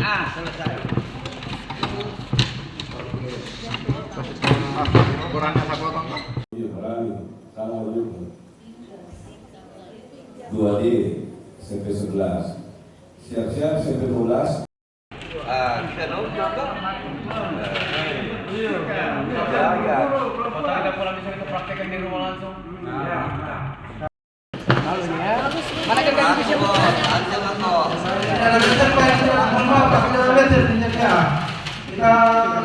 Selesai. Kurangnya saya potong Pak. Dua D CP 11 siap-siap CP 12. Kita nonton kok. Kita pulang bisa kita praktekkan di rumah langsung. Mana kan bisa kita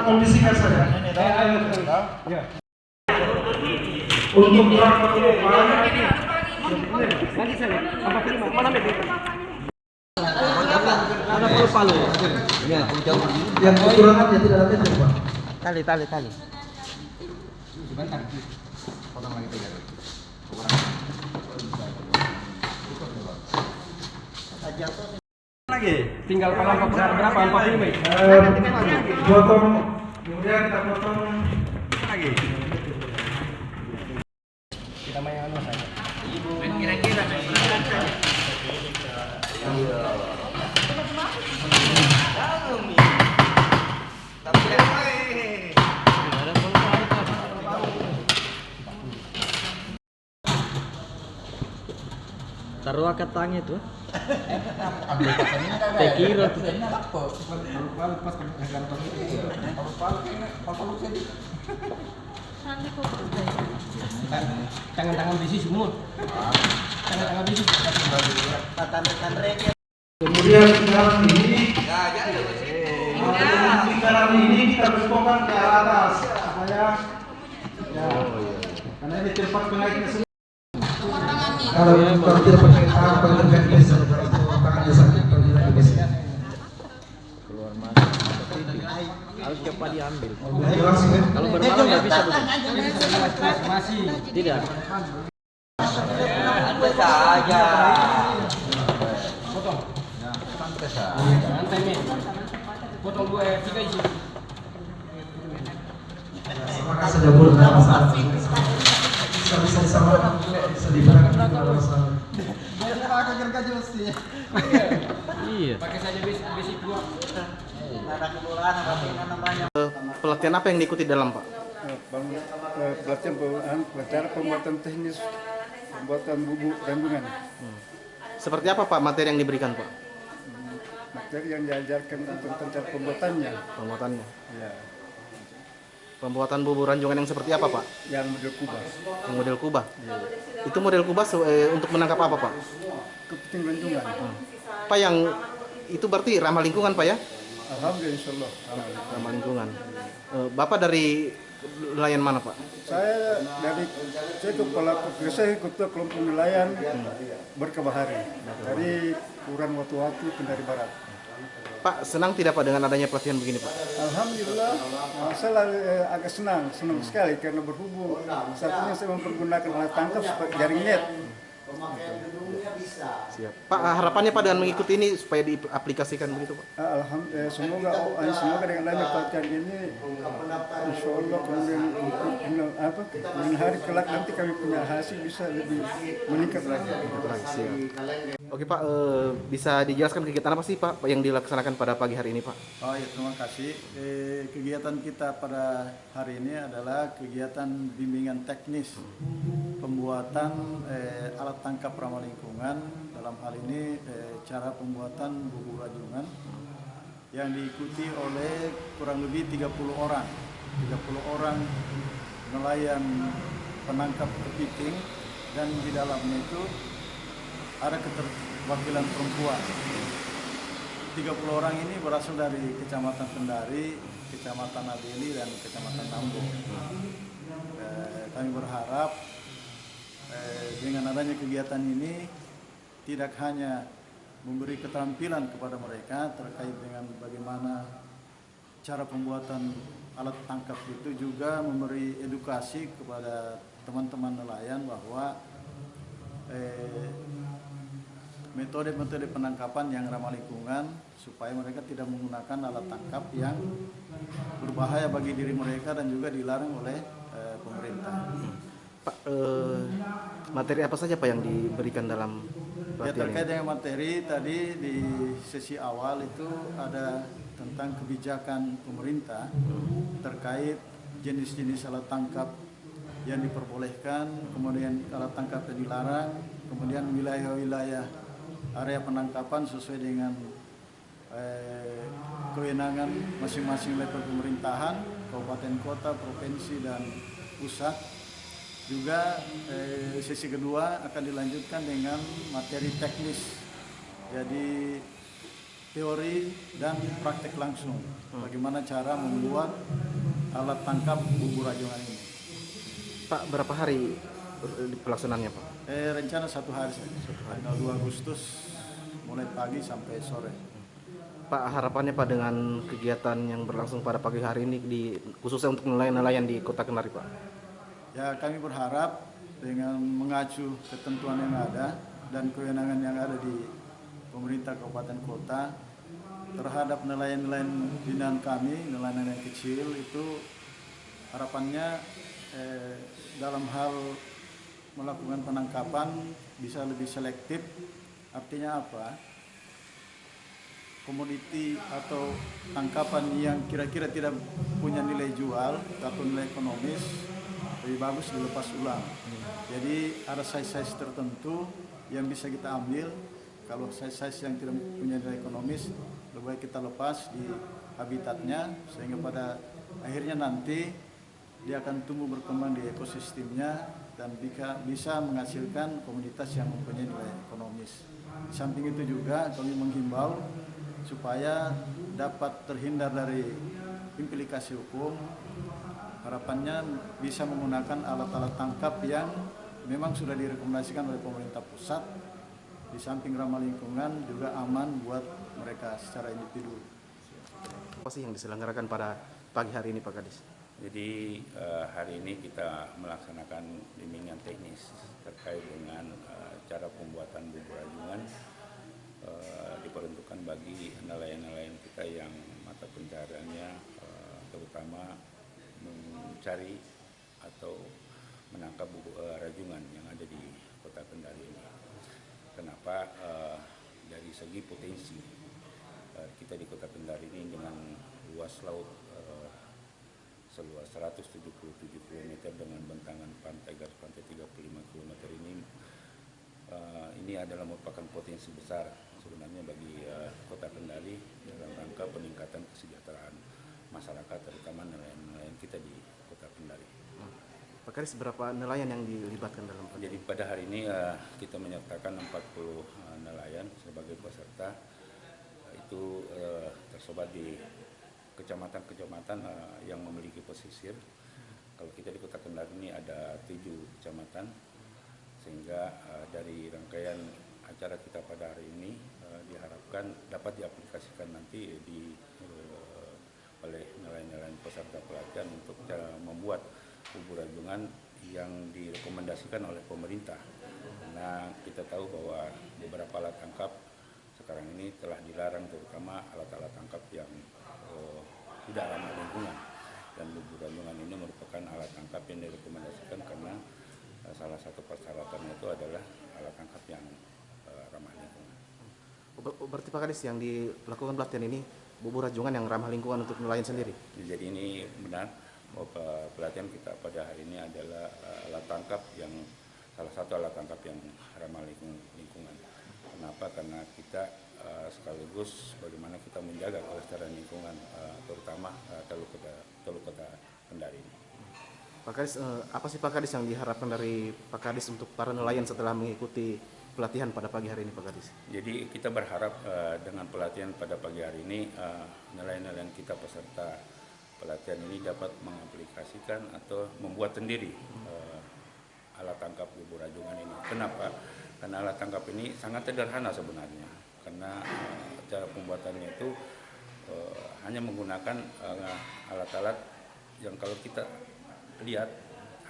kondisikan saja. Untuk gerak ke depan. Mana palu? Ya, jauh. Yang kekurangannya tidak ada meter, Pak. Tali. Sebentar. Potong lagi 3. Lagi. Tinggal palang berapa? 45. Potong. Kemudian kita potong lagi. Kita main anu saja. Kira-kira taruh ke tangi tuh. Tekiro tuh. Tangan-tangan bisi semua. Tangan-tangan bisi. Kemudian lingkaran ini, lingkaran ini kita bentokkan ke arah atas supaya, karena ini tempat pengaitnya semua. Kalau tidak pakai tangan, pakai kaki biasa, itu tangannya sakit, kalau tidak biasa. Keluar masuk. Harus cepat diambil. Jelas ya? Kalau bermalam nggak bisa begitu. Masih. Tidak. Santai saja. Potong. Santai nih. Potong 2, 3 isi. Maka sudah boleh masalah. Bisa disamakan, bisa diberankan kalau masalah. Iya. Pakai saja besi 2. Pelatihan apa yang diikuti dalam Pak? Pelatihan pembuatan teknis, pembuatan bubuk kandungan. Seperti apa Pak materi yang diberikan Pak? Materi yang diajarkan tentang cara pembuatannya. Pembuatannya. Ya, Pembuatan bubur ranjungan yang seperti apa Pak? yang model kubah. Yang model kubah. Itu model kubah untuk menangkap apa Pak? Kepiting ranjungan. Pak yang itu berarti ramah lingkungan Pak ya? Alhamdulillah, insyaallah. Ramah lingkungan. Bapak dari nelayan mana Pak? Saya ketua kelompok nelayan Berkabahari dari Kurang Watu-Watu Kendari Barat. Pak senang tidak Pak dengan adanya pelatihan begini Pak? Alhamdulillah, saya agak senang sekali karena berhubung saat ini saya mempergunakan alat tangkap sebagai jaring net. Siap. Pak harapannya Pak dengan mengikuti ini supaya diaplikasikan begitu Pak? Alhamdulillah, semoga dengan adanya pelatihan ini, insya Allah kemudian hari kelak nanti kami punya hasil bisa lebih meningkat lagi. Siap. Oke Pak, bisa dijelaskan kegiatan apa sih Pak yang dilaksanakan pada pagi hari ini Pak? Oh ya, terima kasih. Kegiatan kita pada hari ini adalah kegiatan bimbingan teknis pembuatan alat tangkap ramah lingkungan, dalam hal ini cara pembuatan bubur ranjungan yang diikuti oleh kurang lebih 30 orang nelayan penangkap kepiting, dan di dalamnya itu ada keterwakilan perempuan. 30 orang ini berasal dari Kecamatan Kendari, Kecamatan Abeli, dan Kecamatan Nambo. Kami berharap dengan adanya kegiatan ini tidak hanya memberi keterampilan kepada mereka terkait dengan bagaimana cara pembuatan alat tangkap itu, juga memberi edukasi kepada teman-teman nelayan bahwa metode-metode penangkapan yang ramah lingkungan supaya mereka tidak menggunakan alat tangkap yang berbahaya bagi diri mereka dan juga dilarang oleh pemerintah. Pak, materi apa saja Pak yang diberikan dalam pelatihan terkait ini? dengan materi tadi di sesi awal itu ada tentang kebijakan pemerintah terkait jenis-jenis alat tangkap yang diperbolehkan, kemudian alat tangkap yang dilarang, kemudian wilayah-wilayah area penangkapan sesuai dengan kewenangan masing-masing level pemerintahan, kabupaten, kota, provinsi, dan pusat. Juga sesi kedua akan dilanjutkan dengan materi teknis, jadi teori dan praktek langsung bagaimana cara membuat alat tangkap bubur rajungan ini. Pak, berapa hari pelaksanaannya Pak? Rencana 1 hari saja, tanggal 2 Agustus mulai pagi sampai sore. Pak, harapannya Pak dengan kegiatan yang berlangsung pada pagi hari ini khususnya untuk nelayan-nelayan di Kota Kendari Pak? Ya, kami berharap dengan mengacu ketentuan yang ada dan kewenangan yang ada di pemerintah kabupaten kota terhadap nelayan-nelayan binaan kami, nelayan kecil itu harapannya dalam hal melakukan penangkapan bisa lebih selektif. Artinya apa? Komoditi atau tangkapan yang kira-kira tidak punya nilai jual atau nilai ekonomis lebih bagus dilepas ulang. Jadi ada size-size tertentu yang bisa kita ambil. Kalau size-size yang tidak punya nilai ekonomis lebih baik kita lepas di habitatnya, sehingga pada akhirnya nanti dia akan tumbuh berkembang di ekosistemnya dan bisa menghasilkan komoditas yang mempunyai nilai ekonomis. Di samping itu juga kami menghimbau supaya dapat terhindar dari implikasi hukum. Harapannya bisa menggunakan alat-alat tangkap yang memang sudah direkomendasikan oleh pemerintah pusat. Di samping ramah lingkungan juga aman buat mereka secara individu. Apa sih yang diselenggarakan pada pagi hari ini Pak Kadis? Jadi hari ini kita melaksanakan bimbingan teknis terkait dengan cara pembuatan bubur rajungan diperuntukkan bagi nelayan-nelayan kita yang mata pencahariannya terutama mencari atau menangkap rajungan yang ada di Kota Kendari ini. Kenapa? Dari segi potensi kita di Kota Kendari ini dengan luas laut seluas 177 km dengan bentangan pantai garis pantai 35 km ini adalah merupakan potensi besar sebenarnya bagi Kota Kendari dalam rangka peningkatan kesejahteraan masyarakat terutama nelayan-nelayan kita di Kota Kendari. Pak Kadis, berapa nelayan yang dilibatkan dalam program? Jadi pada hari ini kita menyertakan 40 nelayan sebagai peserta. Itu tersebar di kecamatan-kecamatan yang memiliki pesisir. Kalau kita di Kota Kendari ini ada 7 kecamatan, sehingga dari rangkaian acara kita pada hari ini diharapkan dapat diaplikasikan nanti oleh nelayan-nelayan peserta pelatihan untuk membuat bubur rajungan yang direkomendasikan oleh pemerintah. Karena kita tahu bahwa beberapa alat tangkap sekarang ini telah dilarang, terutama alat-alat tangkap yang tidak ramah lingkungan. Dan bubur rajungan ini merupakan alat tangkap yang direkomendasikan karena salah satu persyaratannya itu adalah alat tangkap yang ramah lingkungan. Berarti Pak Kadis yang dilakukan pelatihan ini bubur rajungan yang ramah lingkungan untuk nelayan sendiri? Jadi ini benar bahwa pelatihan kita pada hari ini adalah alat tangkap yang salah satu alat tangkap yang ramah lingkungan. Kenapa? Karena kita sekaligus bagaimana kita menjaga kelestarian lingkungan terutama Teluk Kota Kendari ini. Pak Kadis, apa sih Pak Kadis yang diharapkan dari Pak Kadis untuk para nelayan setelah mengikuti pelatihan pada pagi hari ini Pak Kadis? Jadi kita berharap dengan pelatihan pada pagi hari ini nelayan-nelayan kita peserta pelatihan ini dapat mengaplikasikan atau membuat sendiri alat tangkap bubur rajungan ini. Kenapa? Karena alat tangkap ini sangat sederhana sebenarnya. Karena cara pembuatannya itu hanya menggunakan alat-alat yang kalau kita lihat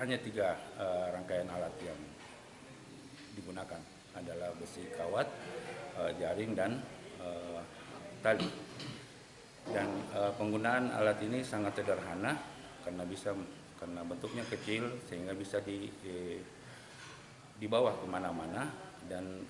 hanya 3 rangkaian alat yang digunakan adalah besi kawat, jaring, dan tali. Dan penggunaan alat ini sangat sederhana karena bentuknya kecil sehingga bisa dibawa kemana-mana dan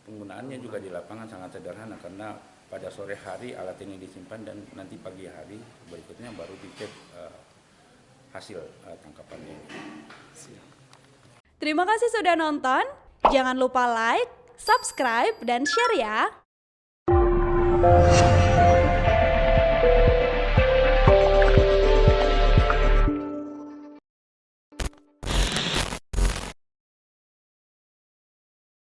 penggunaannya juga di lapangan sangat sederhana karena pada sore hari alat ini disimpan dan nanti pagi hari berikutnya baru dicek hasil tangkapannya. Terima kasih sudah nonton. Jangan lupa like, subscribe, dan share ya.